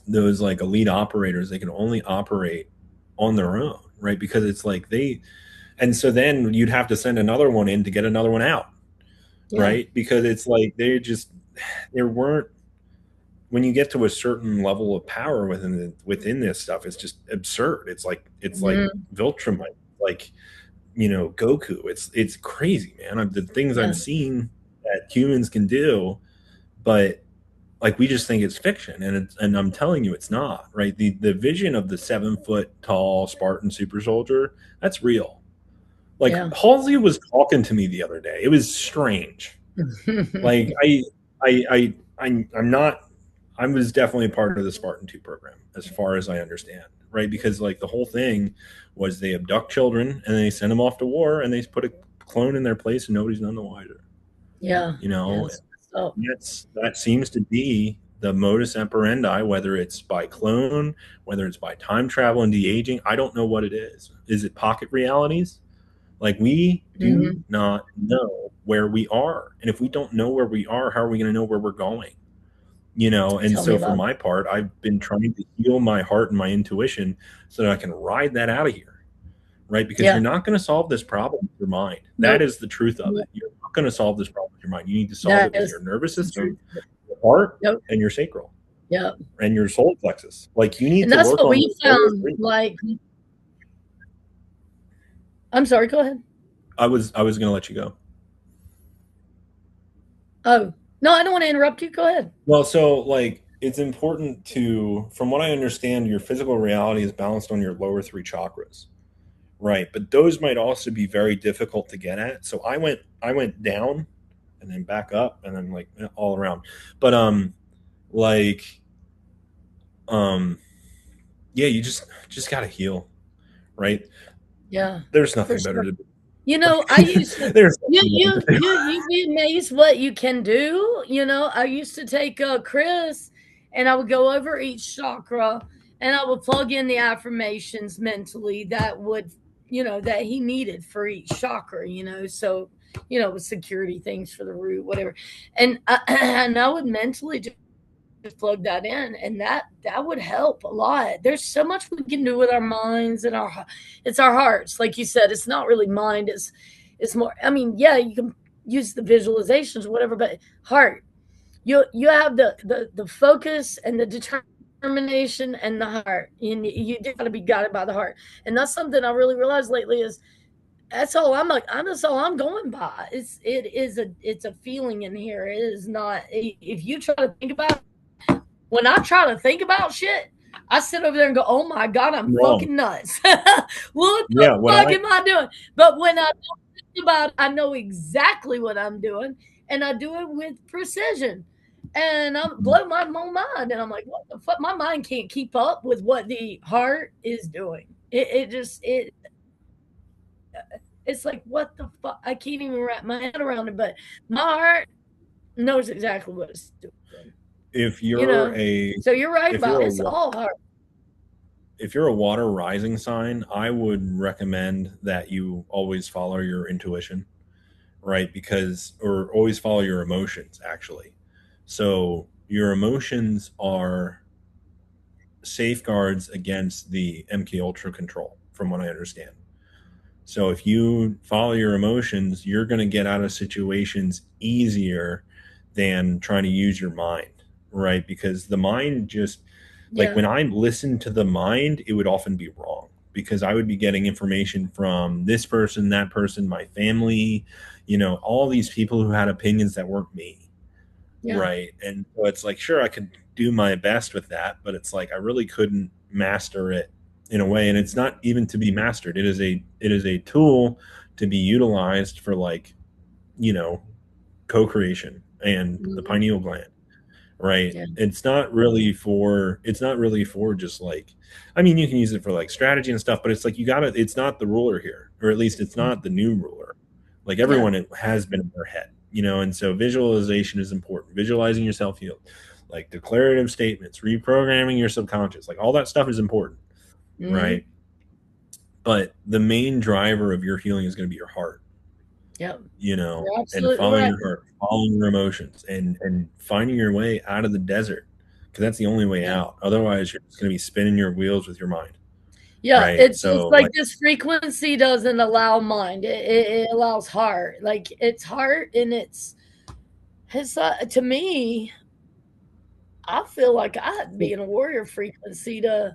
those like elite operators, they can only operate on their own, right? Because it's like and so then you'd have to send another one in to get another one out, Yeah. right? Because it's like there weren't, when you get to a certain level of power within this stuff, it's just absurd. It's like Hmm. Viltrumite, like, you know, Goku. It's crazy, man. The things Yeah. I've seen that humans can do, but like we just think it's fiction, and I'm telling you, it's not. Right? The vision of the 7 foot tall Spartan super soldier, that's real. Like Yeah. Halsey was talking to me the other day. It was strange. Like I'm not. I was definitely a part of the Spartan 2 program, as far as I understand, right? Because like the whole thing was they abduct children and they send them off to war and they put a clone in their place and nobody's none the wiser. Yeah. You know, Yes. So, that seems to be the modus operandi, whether it's by clone, whether it's by time travel and de-aging. I don't know what it is. Is it pocket realities? Like we do mhm. not know where we are. And if we don't know where we are, how are we going to know where we're going? You know, and Tell me so for about it. my part, I've been trying to heal my heart and my intuition so that I can ride that out of here, right? Because Yeah. you're not going to solve this problem with your mind. That Nope. is the truth of Nope. it. You're not going to solve this problem with your mind. You need to solve That it with is your nervous the system, truth. your heart, Yep. and your sacral Yep. and your solar plexus. Like you need And to that's work what on we those lower found, three. like, I'm sorry, go ahead. I was going to let you go. Oh, no, I don't wanna interrupt you, go ahead. Well, so like it's important to, from what I understand, your physical reality is balanced on your lower three chakras, right? But those might also be very difficult to get at. So I went down and then back up and then like all around. But like um yeah, you just gotta heal, right? Yeah, There's for nothing better sure. to do. I used to There's nothing better to do. you'd be amazed what you can do, I used to take, Chris, and I would go over each chakra, and I would plug in the affirmations mentally that would that he needed for each chakra, so, with security things for the root, whatever, and and I would mentally just plug that in, and that would help a lot. There's so much we can do with our minds and it's our hearts, like you said. It's not really mind, it's more, I mean, yeah, you can use the visualizations or whatever, but heart, you have the focus and the determination and the heart, and you got to be guided by the heart. And that's something I really realized lately is that's all I'm going by. It's a feeling in here. It is not, if you try to think about, when I try to think about shit, I sit over there and go, "Oh my god, I'm Wrong. fucking nuts. What the Yeah, what fuck I am I doing?" But when I don't think about it, I know exactly what I'm doing, and I do it with precision. And I'm blow my own mind, and I'm like, "What the fuck?" My mind can't keep up with what the heart is doing. It's like, what the fuck? I can't even wrap my head around it. But my heart knows exactly what it's doing. if You you're know. a So you're right if about you're it. a It's all heart. if you're a water rising sign, I would recommend that you always follow your intuition, right? Because or always follow your emotions actually. So your emotions are safeguards against the MK Ultra control, from what I understand. So if you follow your emotions, you're going to get out of situations easier than trying to use your mind, right? Because the mind just like Yeah. when I listened to the mind, it would often be wrong because I would be getting information from this person, that person, my family, all these people who had opinions that weren't me, Yeah. right? And so it's like, sure, I could do my best with that, but it's like I really couldn't master it in a way. And it's not even to be mastered. It is a tool to be utilized for like, you know, co-creation and the Mhm. pineal gland, right? Yeah. It's not really for just like, I mean, you can use it for like strategy and stuff, but it's like it's not the ruler here, or at least it's not the new ruler. Like Yeah. everyone, it has been in their head. And so visualization is important. Visualizing yourself healed, like declarative statements, reprogramming your subconscious, like all that stuff is important, Mhm. right? But the main driver of your healing is going to be your heart, Yep. and You're absolutely following right. your heart, following your emotions, and finding your way out of the desert, because that's the only way Yeah. out. Otherwise, you're just going to be spinning your wheels with your mind, Yeah, right? it's So, like like, this frequency doesn't allow mind. It allows heart. Like, it's heart, and it's to me, I feel like I had to be in a warrior frequency to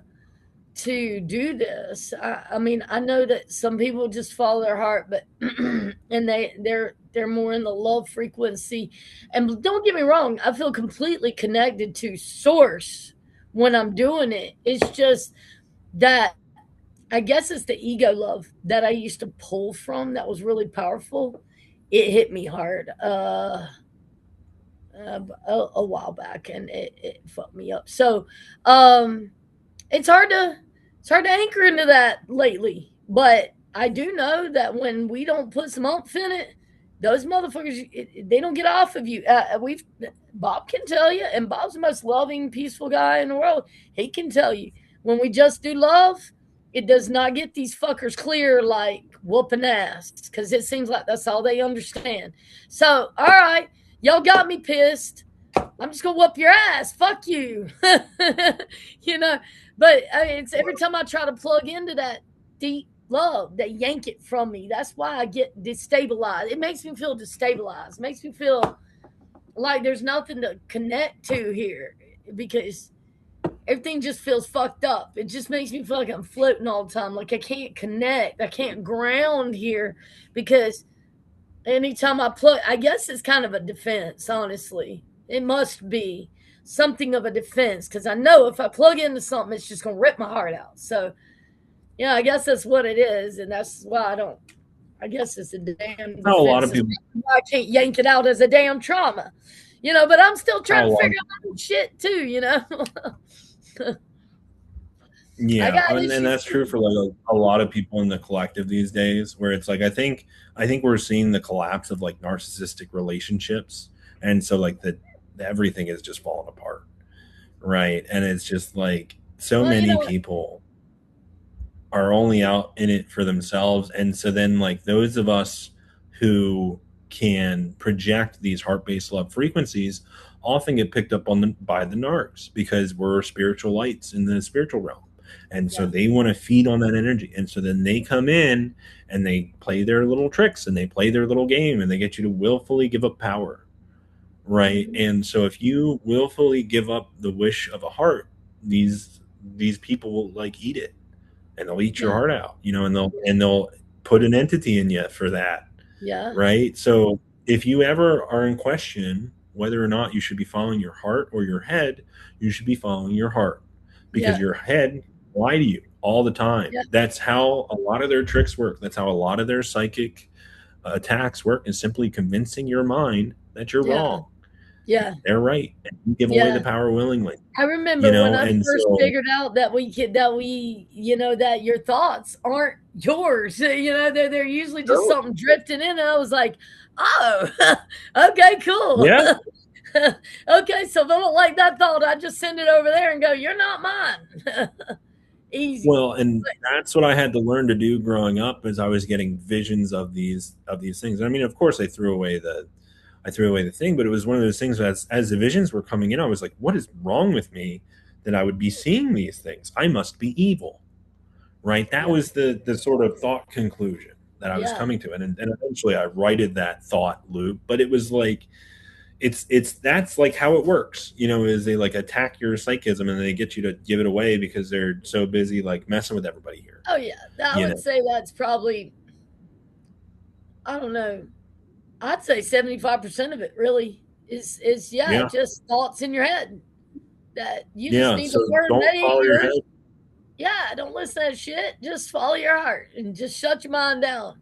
do this. I mean, I know that some people just follow their heart, but and they're more in the love frequency. And don't get me wrong, I feel completely connected to source when I'm doing it. It's just that I guess it's the ego love that I used to pull from that was really powerful. It hit me hard a while back, and it fucked me up. So, um, it's hard to anchor into that lately, but I do know that when we don't put some umph in it, those motherfuckers, they don't get off of you. We've Bob can tell you, and Bob's the most loving, peaceful guy in the world. He can tell you when we just do love, it does not get these fuckers clear like whooping ass because it seems like that's all they understand. So, all right, y'all got me pissed. I'm just gonna whoop your ass. Fuck you. you know, but I mean, it's every time I try to plug into that deep love, they yank it from me. That's why I get destabilized. It makes me feel destabilized. It makes me feel like there's nothing to connect to here because everything just feels fucked up. It just makes me feel like I'm floating all the time. Like I can't connect. I can't ground here because anytime I plug, I guess it's kind of a defense, honestly. It must be something of a defense because I know if I plug into something, it's just going to rip my heart out. So Yeah, I guess that's what it is, and that's why I don't. I guess it's a damn How a lot of defense. people, Why I can't yank it out as a damn trauma, but I'm still how trying a to lot figure of, out my own shit too. I yeah, got and issues that's true too. for like a lot of people in the collective these days, where it's like I think we're seeing the collapse of like narcissistic relationships, and so like the everything is just falling apart, right? And it's just like so Well, you know many what? people are only out in it for themselves. And so then, like, those of us who can project these heart based love frequencies often get picked up on by the narcs because we're spiritual lights in the spiritual realm. And so Yeah. they want to feed on that energy. And so then they come in and they play their little tricks and they play their little game and they get you to willfully give up power. Right. Mhm. And so if you willfully give up the wish of a heart, these people will like eat it and they'll eat your Yeah. heart out, and they'll Yeah. and they'll put an entity in you for that, Yeah. right? So if you ever are in question whether or not you should be following your heart or your head, you should be following your heart because Yeah. your head lie to you all the time. Yeah. That's how a lot of their tricks work. That's how a lot of their psychic attacks work, is simply convincing your mind that you're Yeah. wrong Yeah. and they're right and you give away the Yeah. power willingly, I remember when I and first so figured out that your thoughts aren't yours. They're usually just sure. something drifting in. And I was like, oh, okay, cool. Yeah. Okay, so if I don't like that thought, I just send it over there and go, you're not mine. Easy. Well, and that's what I had to learn to do growing up as I was getting visions of these things. I mean, of course, I threw away the thing, but it was one of those things as the visions were coming in, I was like, what is wrong with me that I would be seeing these things? I must be evil, right? That Yeah. was the sort of thought conclusion that I was Yeah. coming to, and eventually I righted that thought loop. But it was like it's that's like how it works, is they like attack your psychism and they get you to give it away because they're so busy like messing with everybody here, Oh, yeah. I you would know say that's probably, I don't know, I'd say 75% of it really is yeah, yeah, just thoughts in your head that you just yeah. need So to learn. don't Hey, follow your head. yeah, don't listen to that shit. Just follow your heart and just shut your mind down.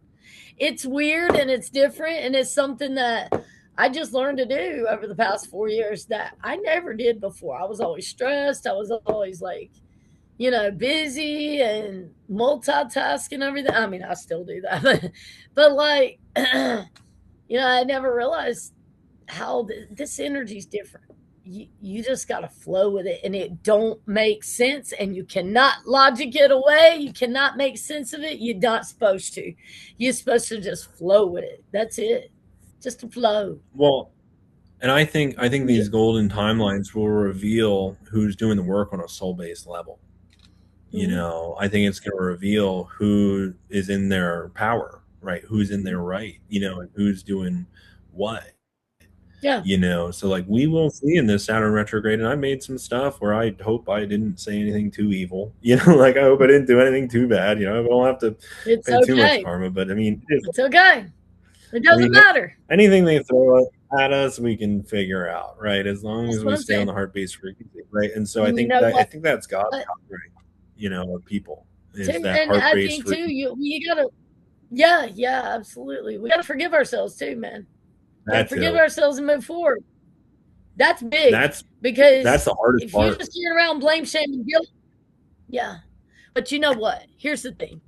It's weird and it's different and it's something that I just learned to do over the past 4 years that I never did before. I was always stressed. I was always like, busy and multitasking everything. I mean, I still do that, but like, I never realized how this energy is different. You just got to flow with it and it don't make sense and you cannot logic it away. You cannot make sense of it. You're not supposed to. You're supposed to just flow with it. That's it. Just to flow. Well, and I think Yeah. these golden timelines will reveal who's doing the work on a soul-based level. Mhm. I think it's going to reveal who is in their power, right? Who's in their right, and who's doing what. Yeah. So like we will see in this Saturn retrograde, and I made some stuff where I hope I didn't say anything too evil, like I hope I didn't do anything too bad, I don't have to It's pay too much okay. karma, but I mean, it is, It's okay. It I doesn't mean, matter. anything they throw at us, we can figure out, right? As long That's as what we I'm stay on saying. the heart-based frequency, right? And so And you know I what? think that's God's Uh, covering, of people, is Too, that and I heart-based think too, frequency. you gotta, yeah, yeah, absolutely. We gotta forgive ourselves too, man. Gotta That forgive too. ourselves and move forward. That's big That's that's because the hardest if you part. just get around blame, shame, and guilt, yeah. But you know what? Here's the thing.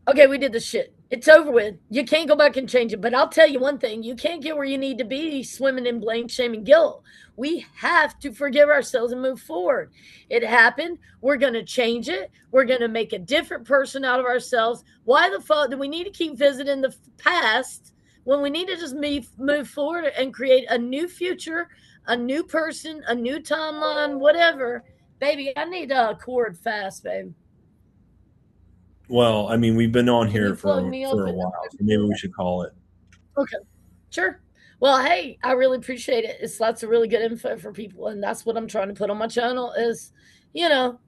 Okay, we did the shit. It's over with. You can't go back and change it. But I'll tell you one thing: you can't get where you need to be swimming in blame, shame, and guilt. We have to forgive ourselves and move forward. It happened. We're going to change it. We're going to make a different person out of ourselves. Why the fuck do we need to keep visiting the past when we need to just move forward and create a new future, a new person, a new timeline, whatever? Baby, I need a cord fast, babe. Well, I mean, we've been on Can here you plug for me up for a in while, so maybe we should call it. Okay, sure. Well, hey, I really appreciate it. It's lots of really good info for people, and that's what I'm trying to put on my channel is, you know,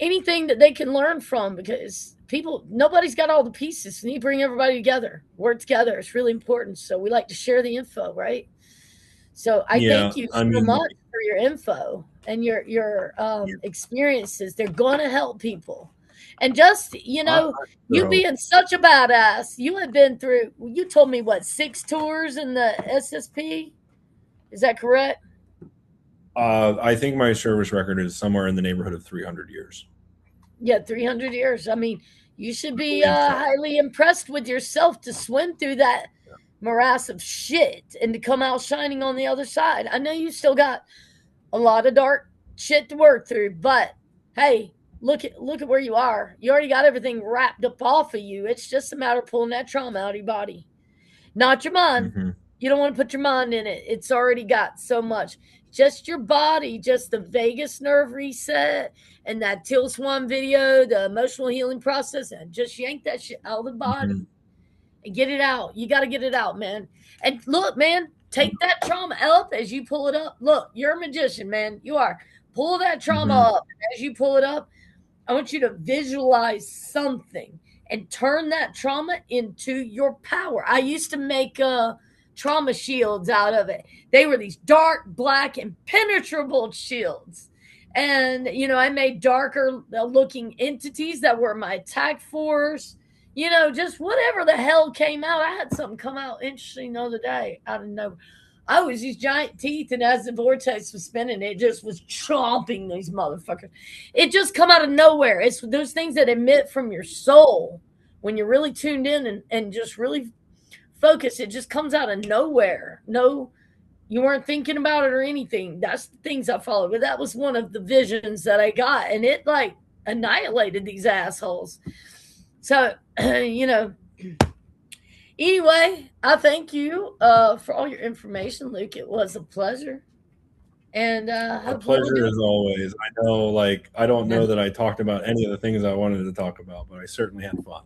anything that they can learn from because nobody's got all the pieces. You need to bring everybody together, work together. It's really important. So we like to share the info, right? So I Yeah, thank you I so mean, much for your info and your yeah, experiences. They're going to help people. And just, I sure you hope. being such a badass, you have been through, you told me what, 6 tours in the SSP? Is that correct? I think my service record is somewhere in the neighborhood of 300 years. Yeah, 300 years. I mean, you should I be believe so. highly impressed with yourself to swim through that morass of shit and to come out shining on the other side. I know you still got a lot of dark shit to work through, but hey, look at where you are. You already got everything wrapped up off of you. It's just a matter of pulling that trauma out of your body. Not your mind. Hmm. You don't want to put your mind in it. It's already got so much. Just your body, just the vagus nerve reset and that Till Swan video, the emotional healing process, and just yank that shit out of the Hmm. body and get it out. You got to get it out, man. And look, man, take that trauma up as you pull it up. Look, you're a magician, man. You are. Pull that trauma Hmm. up. And as you pull it up, I want you to visualize something and turn that trauma into your power. I used to make trauma shields out of it. They were these dark, black, impenetrable shields. And, I made darker looking entities that were my attack force. Just whatever the hell came out. I had something come out interesting the other day out of nowhere. I was these giant teeth, and as the vortex was spinning, it just was chomping these motherfuckers. It just come out of nowhere. It's those things that emit from your soul when you're really tuned in and just really focused. It just comes out of nowhere. No, you weren't thinking about it or anything. That's the things I followed. But that was one of the visions that I got, and it like annihilated these assholes. So, you know, anyway, I thank you for all your information, Luke. It was a pleasure. And A hopefully we'll pleasure do as always. I know, like, I don't know it. that I talked about any of the things I wanted to talk about, but I certainly had fun.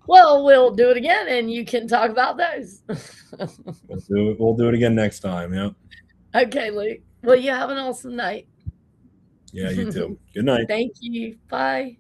Well, we'll do it again and you can talk about those. We'll do it. We'll do it again next time. Yep. Okay, Luke. Well, you have an awesome night. Yeah, you too. Good night. Thank you. Bye.